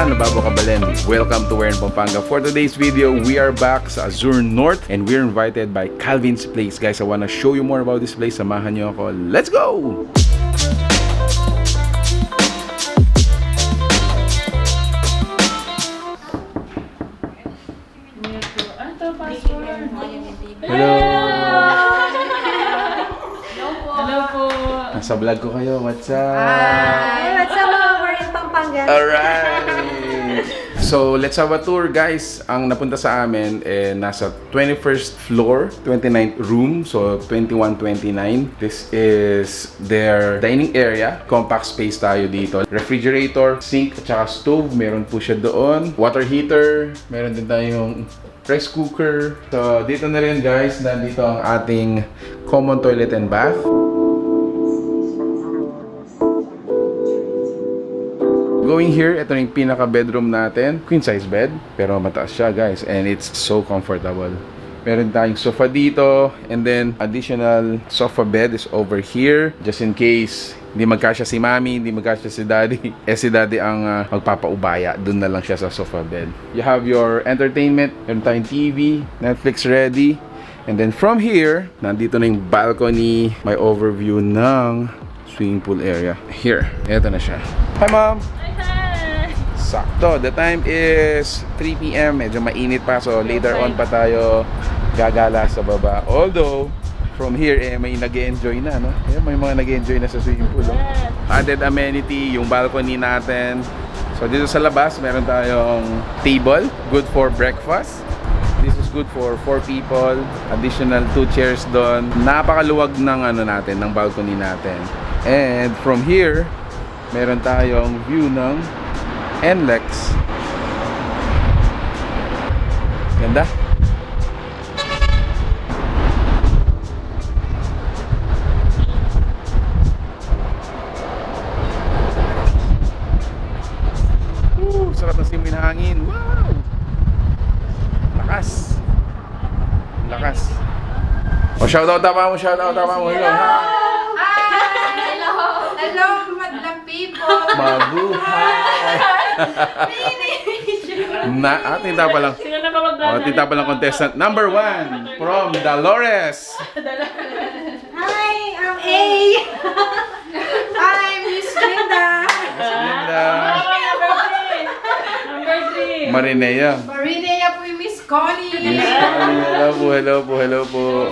na nababakabalin. Welcome to Pampanga. For today's video, we are back sa Azure North and we're invited by Calvin's Place. Guys, I wanna show you more about this place. Samahan niyo ako. Let's go! Hello! Hello po! Nasa vlog ko kayo. What's up? Hi! What's up mga? We're in Pampanga. Alright! So, let's have a tour, guys. Ang napunta sa amin, nasa 21st floor, 29th room. So, 2129. This is their dining area. Compact space tayo dito. Refrigerator, sink, at saka stove. Meron po siya doon. Water heater. Meron din tayong rice cooker. So, dito na rin, guys. Nandito ang ating common toilet and bath. Going here, ito yung pinaka-bedroom natin. Queen size bed, pero mataas siya, guys. And it's so comfortable. Meron tayong sofa dito. And then, additional sofa bed is over here. Just in case, hindi magkasya si mami, hindi magkasya si daddy. Si daddy ang magpapaubaya. Doon na lang siya sa sofa bed. You have your entertainment. Meron tayong TV, Netflix ready. And then from here, nandito na yung balcony. May overview ng swimming pool area. Here, ito na siya. Hi, Mom! Sakto. The time is 3 p.m. Medyo mainit pa. So, later on pa tayo gagala sa baba. Although, from here, may nag-enjoy na, no? May mga nag-enjoy na sa swimming pool. No? Added amenity, yung balcony natin. So, dito sa labas, meron tayong table. Good for breakfast. This is good for 4 people. Additional 2 chairs doon. Napakaluwag ng natin, ng balcony natin. And from here, meron tayong view ng NLEX. Ganda. Sarap ng simoy ng hangin. Wow! Lakas. Lakas. O, shoutout tapa mo, shoutout tapa mo. Hello. Hello, madlang people! Mabuhay! Tinta pa lang. Sino na ba mag-vlog? Tinta pa lang contestant number 1 from Dolores. Hi, I'm A! I'm Miss Linda! Linda. Number 3. Marinea. Marinea po yung Miss Connie! Hello po, hello po, hello po.